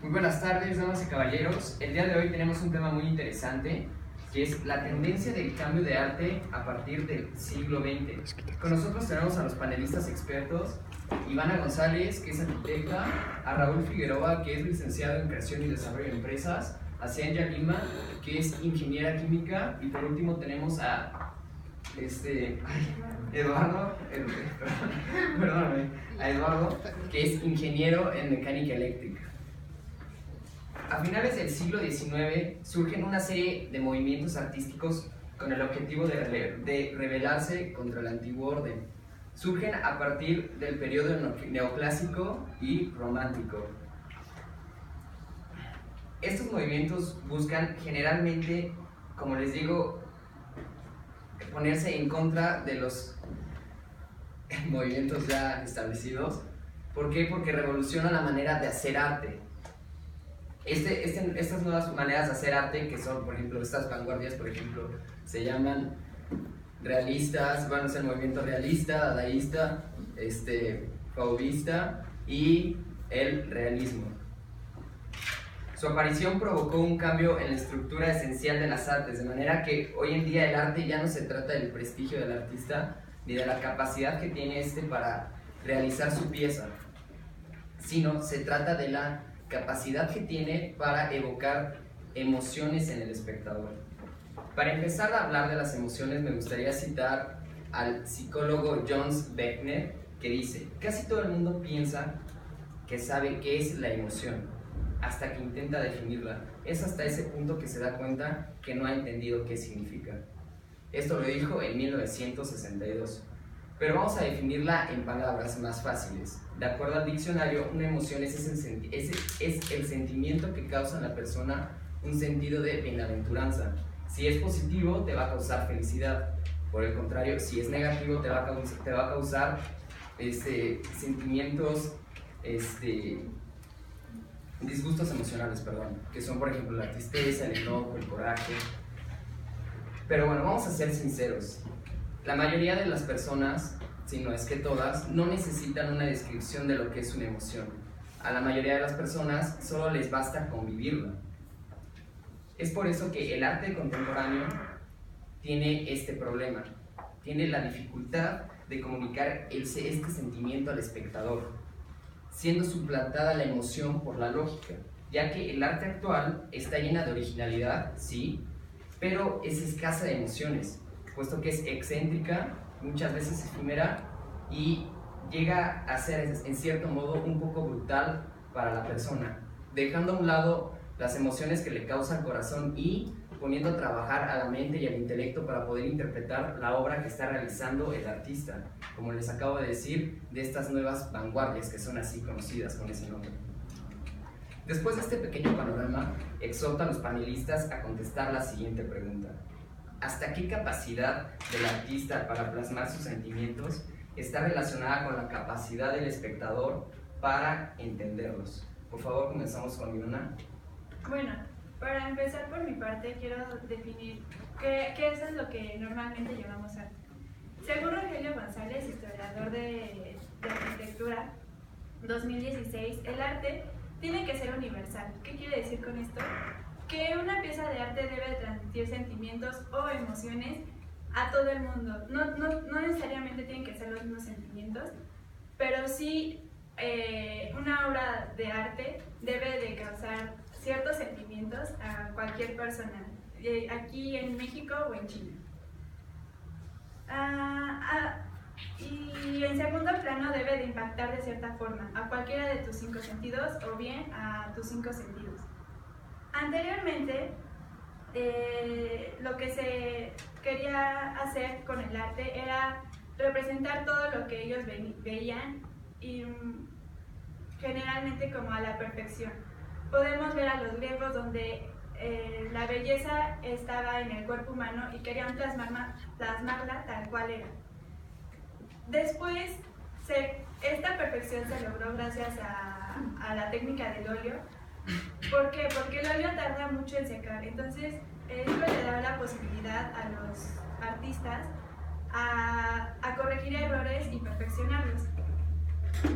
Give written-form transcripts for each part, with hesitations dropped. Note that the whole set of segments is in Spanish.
Muy buenas tardes, damas y caballeros. El día de hoy tenemos un tema muy interesante, que es la tendencia del cambio de arte a partir del siglo XX. Con nosotros tenemos a los panelistas expertos, Ivana González, que es arquitecta, a Raúl Figueroa, que es licenciado en Creación y Desarrollo de Empresas, a Cianya Lima, que es ingeniera química, y por último tenemos a Eduardo, que es ingeniero en mecánica eléctrica. A finales del siglo XIX surgen una serie de movimientos artísticos con el objetivo de rebelarse contra el antiguo orden. Surgen a partir del periodo neoclásico y romántico. Estos movimientos buscan generalmente, como les digo, ponerse en contra de los movimientos ya establecidos. ¿Por qué? Porque revolucionan la manera de hacer arte. Estas nuevas maneras de hacer arte, que son, por ejemplo, estas vanguardias, por ejemplo, se llaman realistas, bueno, es el movimiento realista, dadaísta, fauvista y el realismo. Su aparición provocó un cambio en la estructura esencial de las artes, de manera que hoy en día el arte ya no se trata del prestigio del artista ni de la capacidad que tiene para realizar su pieza, sino se trata de la capacidad que tiene para evocar emociones en el espectador. Para empezar a hablar de las emociones, me gustaría citar al psicólogo John Beckner, que dice: casi todo el mundo piensa que sabe qué es la emoción, hasta que intenta definirla. Es hasta ese punto que se da cuenta que no ha entendido qué significa. Esto lo dijo en 1962. Pero vamos a definirla en palabras más fáciles. De acuerdo al diccionario, una emoción es el sentimiento que causa en la persona un sentido de bienaventuranza. Si es positivo, te va a causar felicidad. Por el contrario, si es negativo, te va a causar sentimientos, disgustos emocionales, que son, por ejemplo, la tristeza, el enojo, el coraje. Pero bueno, vamos a ser sinceros. La mayoría de las personas, si no es que todas, no necesitan una descripción de lo que es una emoción. A la mayoría de las personas solo les basta convivirla. Es por eso que el arte contemporáneo tiene este problema. Tiene la dificultad de comunicar este sentimiento al espectador, siendo suplantada la emoción por la lógica, ya que el arte actual está llena de originalidad, sí, pero es escasa de emociones, puesto que es excéntrica, muchas veces efímera, y llega a ser en cierto modo un poco brutal para la persona, dejando a un lado las emociones que le causa el corazón y poniendo a trabajar a la mente y al intelecto para poder interpretar la obra que está realizando el artista, como les acabo de decir, de estas nuevas vanguardias que son así conocidas con ese nombre. Después de este pequeño panorama, exhorto a los panelistas a contestar la siguiente pregunta: ¿hasta qué capacidad del artista para plasmar sus sentimientos está relacionada con la capacidad del espectador para entenderlos? Por favor, comenzamos con Ivana. Bueno, para empezar por mi parte, quiero definir qué es lo que normalmente llamamos arte. Según Rogelio González, historiador de arquitectura, 2016, el arte tiene que ser universal. ¿Qué quiere decir con esto? Que una pieza de arte debe transmitir sentimientos o emociones a todo el mundo. No necesariamente tienen que ser los mismos sentimientos, pero sí una obra de arte debe de causar ciertos sentimientos a cualquier persona, aquí en México o en China. Y en segundo plano debe de impactar de cierta forma a cualquiera de tus 5 sentidos o bien a tus 5 sentidos. Anteriormente, lo que se quería hacer con el arte era representar todo lo que ellos veían y generalmente como a la perfección. Podemos ver a los griegos donde la belleza estaba en el cuerpo humano y querían plasmarla tal cual era. Después, esta perfección se logró gracias a la técnica del óleo. ¿Por qué? Porque el óleo tarda mucho en secar, entonces esto le da la posibilidad a los artistas a corregir errores y perfeccionarlos.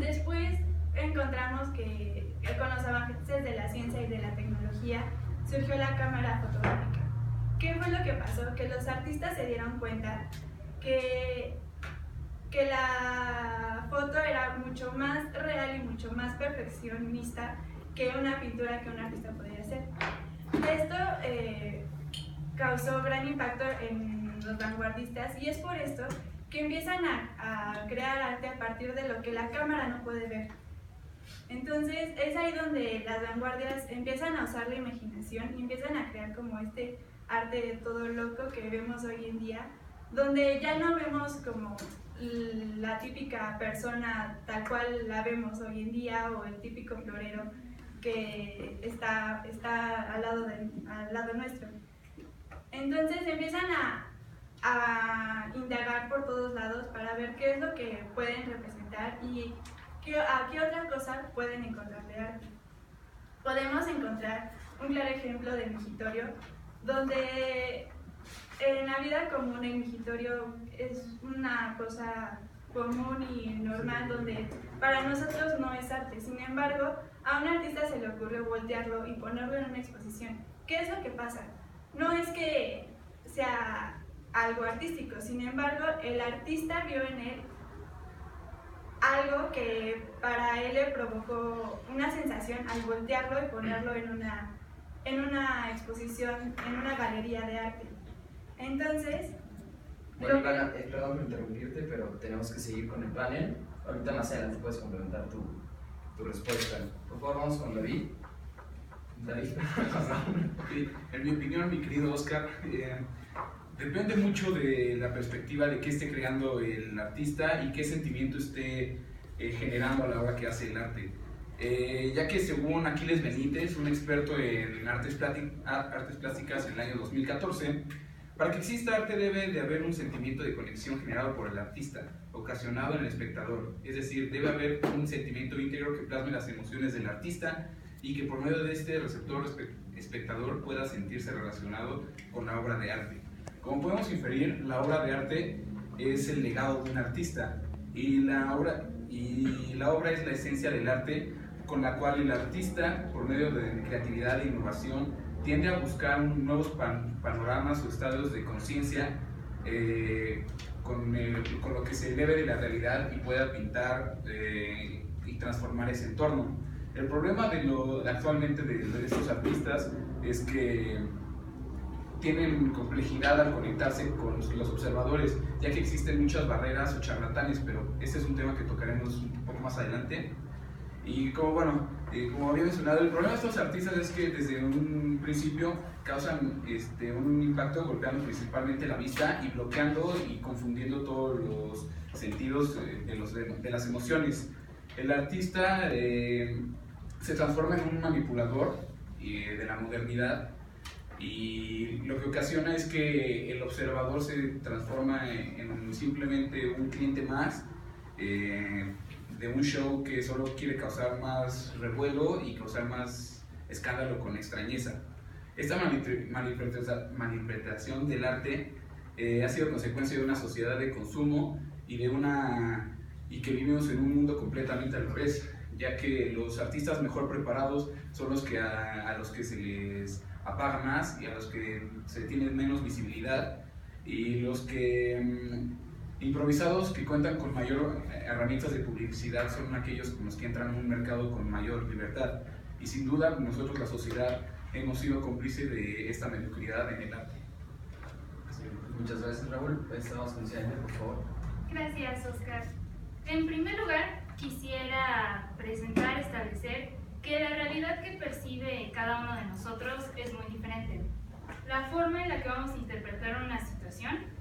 Después encontramos que con los avances de la ciencia y de la tecnología, surgió la cámara fotográfica. ¿Qué fue lo que pasó? Que los artistas se dieron cuenta que la foto era mucho más real y mucho más perfeccionista que una pintura que un artista podía hacer. Esto causó gran impacto en los vanguardistas y es por esto que empiezan a crear arte a partir de lo que la cámara no puede ver. Entonces es ahí donde las vanguardias empiezan a usar la imaginación y empiezan a crear como este arte todo loco que vemos hoy en día, donde ya no vemos como la típica persona tal cual la vemos hoy en día o el típico florero que está al lado nuestro. Entonces empiezan a indagar por todos lados para ver qué es lo que pueden representar y a qué otra cosa pueden encontrar de arte. Podemos encontrar un claro ejemplo de migitorio, donde en la vida común el migitorio es una cosa común y normal, donde para nosotros no es arte. Sin embargo, a un artista se le ocurrió voltearlo y ponerlo en una exposición. ¿Qué es lo que pasa? No es que sea algo artístico, sin embargo, el artista vio en él algo que para él le provocó una sensación al voltearlo y ponerlo en una exposición, en una galería de arte. Entonces... Bueno, Ivana, perdón por interrumpirte, pero tenemos que seguir con el panel. Ahorita más adelante puedes complementar tu respuesta. Por favor, vamos con David. David, okay. En mi opinión, mi querido Oscar, depende mucho de la perspectiva de qué esté creando el artista y qué sentimiento esté generando a la hora que hace el arte. Ya que según Aquiles Benítez, un experto en artes plásticas en el año 2014, para que exista arte debe de haber un sentimiento de conexión generado por el artista, ocasionado en el espectador. Es decir, debe haber un sentimiento íntegro que plasme las emociones del artista y que por medio de este receptor espectador pueda sentirse relacionado con la obra de arte. Como podemos inferir, la obra de arte es el legado de un artista y la obra es la esencia del arte, con la cual el artista, por medio de creatividad e innovación, tiende a buscar nuevos panoramas o estados de conciencia con lo que se eleve de la realidad y pueda pintar y transformar ese entorno. El problema actualmente de estos artistas es que tienen complejidad al conectarse con los observadores, ya que existen muchas barreras o charlatanes, pero este es un tema que tocaremos un poco más adelante. Y como había mencionado, el problema de estos artistas es que desde un principio causan un impacto golpeando principalmente la vista y bloqueando y confundiendo todos los sentidos de las emociones. El artista se transforma en un manipulador de la modernidad y lo que ocasiona es que el observador se transforma en simplemente un cliente más de un show que solo quiere causar más revuelo y causar más escándalo con extrañeza. Esta malinterpretación del arte ha sido consecuencia de una sociedad de consumo y que vivimos en un mundo completamente al revés, ya que los artistas mejor preparados son los que a los que se les apaga más y a los que se tiene menos visibilidad, y los que improvisados que cuentan con mayor herramientas de publicidad son aquellos con los que entran en un mercado con mayor libertad. Y sin duda nosotros, la sociedad, hemos sido cómplices de esta mediocridad en el arte. Sí, muchas gracias, Raúl. Estamos con Cianet, por favor. Gracias, Oscar. En primer lugar, quisiera establecer que la realidad que percibe cada uno de nosotros es muy diferente. La forma en la que vamos a interpretar una situación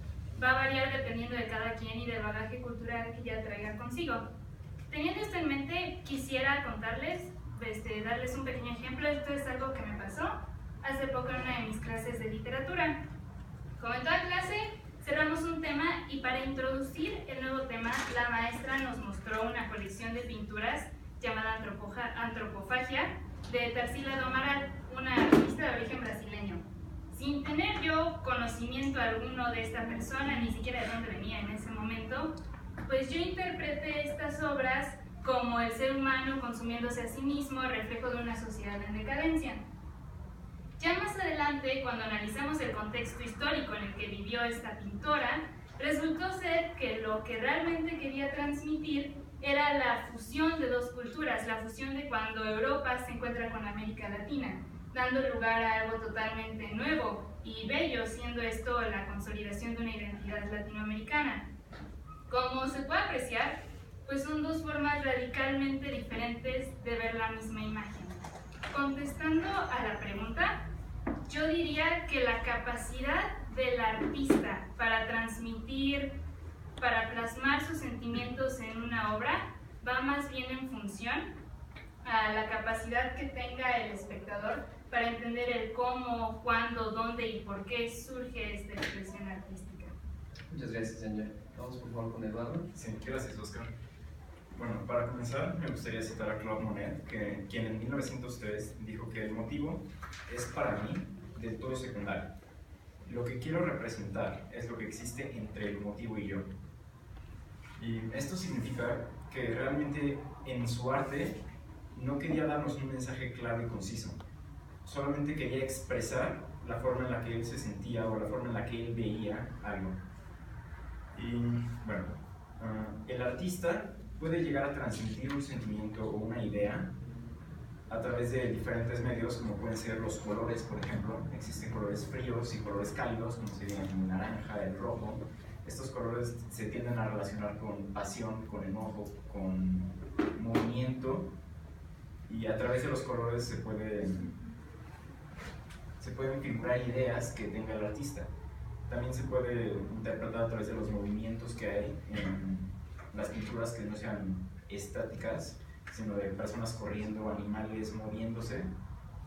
va a variar dependiendo de cada quien y del bagaje cultural que ya traiga consigo. Teniendo esto en mente, quisiera contarles, darles un pequeño ejemplo. Esto es algo que me pasó hace poco en una de mis clases de literatura. Como en toda clase, cerramos un tema y para introducir el nuevo tema, la maestra nos mostró una colección de pinturas llamada Antropofagia de Tarsila do Amaral, una artista de origen brasileño. Sin tener yo conocimiento alguno de esta persona, ni siquiera de dónde venía en ese momento, pues yo interpreté estas obras como el ser humano consumiéndose a sí mismo, reflejo de una sociedad en decadencia. decadencia. Ya más adelante, cuando analizamos el contexto histórico en el que vivió esta pintora, resultó ser que lo que realmente quería transmitir era la fusión de dos culturas, la fusión de cuando Europa se encuentra con América Latina, dando lugar a algo totalmente nuevo y bello, siendo esto la consolidación de una identidad latinoamericana. Como se puede apreciar, pues son dos formas radicalmente diferentes de ver la misma imagen. Contestando a la pregunta, yo diría que la capacidad del artista para transmitir, para plasmar sus sentimientos en una obra, va más bien en función a la capacidad que tenga el espectador para entender el cómo, cuándo, dónde y por qué surge esta expresión artística. Muchas gracias, Angel. Vamos por favor con Eduardo. Sí, gracias, Oscar. Bueno, para comenzar, me gustaría citar a Claude Monet, quien en 1903 dijo que el motivo es para mí del todo secundario. Lo que quiero representar es lo que existe entre el motivo y yo. Y esto significa que realmente en su arte no quería darnos un mensaje claro y conciso, solamente quería expresar la forma en la que él se sentía o la forma en la que él veía algo. Y bueno, el artista puede llegar a transmitir un sentimiento o una idea a través de diferentes medios, como pueden ser los colores, por ejemplo. Existen colores fríos y colores cálidos, como serían el naranja, el rojo. Estos colores se tienden a relacionar con pasión, con enojo, con movimiento, y a través de los colores se pueden figurar ideas que tenga el artista. También se puede interpretar a través de los movimientos que hay en las pinturas, que no sean estáticas, sino de personas corriendo, animales moviéndose,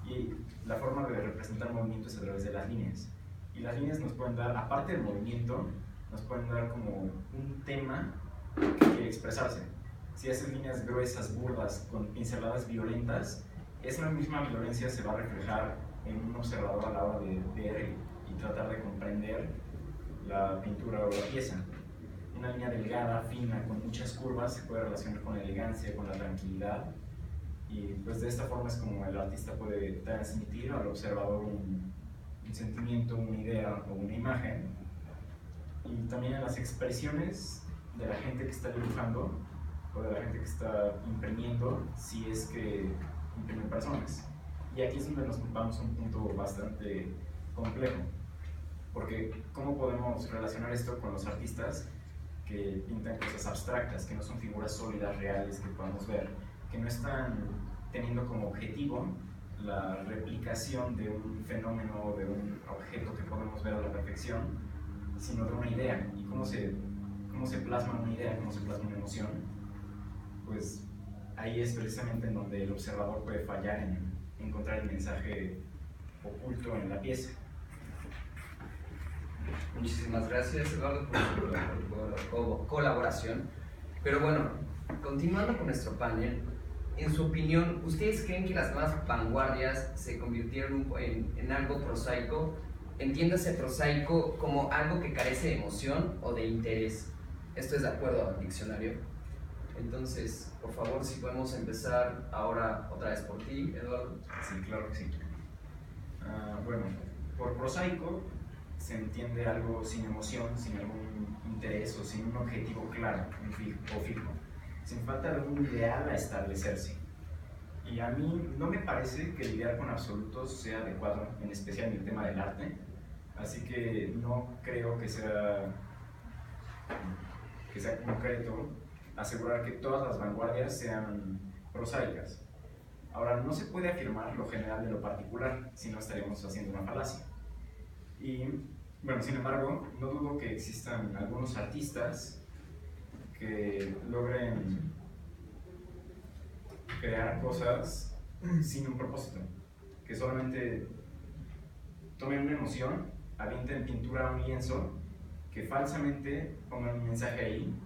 y la forma de representar movimientos es a través de las líneas. Y las líneas nos pueden dar, aparte del movimiento, nos pueden dar como un tema que quiere expresarse. Si haces líneas gruesas, burdas, con pinceladas violentas, esa misma violencia se va a reflejar en un observador a la hora de ver y tratar de comprender la pintura o la pieza. Una línea delgada, fina, con muchas curvas, se puede relacionar con la elegancia, con la tranquilidad, y pues de esta forma es como el artista puede transmitir al observador un sentimiento, una idea o una imagen. Y también en las expresiones de la gente que está dibujando o de la gente que está imprimiendo, si es que imprimen personas. Y aquí es donde nos vamos a un punto bastante complejo, porque ¿cómo podemos relacionar esto con los artistas que pintan cosas abstractas, que no son figuras sólidas, reales, que podamos ver, que no están teniendo como objetivo la replicación de un fenómeno o de un objeto que podemos ver a la perfección, sino de una idea? ¿Y cómo se plasma una idea, cómo se plasma una emoción? Pues ahí es precisamente en donde el observador puede fallar en encontrar el mensaje oculto en la pieza. Muchísimas gracias, Eduardo, por tu colaboración. Pero bueno, continuando con nuestro panel, en su opinión, ¿ustedes creen que las nuevas vanguardias se convirtieron en algo prosaico? Entiéndase prosaico como algo que carece de emoción o de interés. Esto es de acuerdo al diccionario. Entonces, por favor, si podemos empezar ahora otra vez por ti, Eduardo. Sí, claro que sí. Bueno, por prosaico se entiende algo sin emoción, sin algún interés o sin un objetivo claro o fijo, sin falta de un ideal a establecerse. Y a mí no me parece que lidiar con absolutos sea adecuado, en especial en el tema del arte, así que no creo que sea concreto asegurar que todas las vanguardias sean prosaicas. Ahora, no se puede afirmar lo general de lo particular, si no estaríamos haciendo una falacia. Y bueno, sin embargo, no dudo que existan algunos artistas que logren crear cosas sin un propósito, que solamente tomen una emoción, avienten pintura a un lienzo, que falsamente pongan un mensaje ahí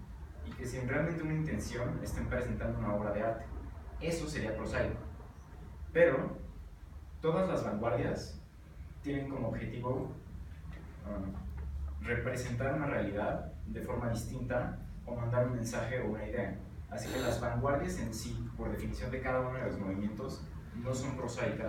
y que sin realmente una intención estén presentando una obra de arte. Eso sería prosaico. Pero todas las vanguardias tienen como objetivo representar una realidad de forma distinta o mandar un mensaje o una idea. Así que las vanguardias en sí, por definición de cada uno de los movimientos, no son prosaicas.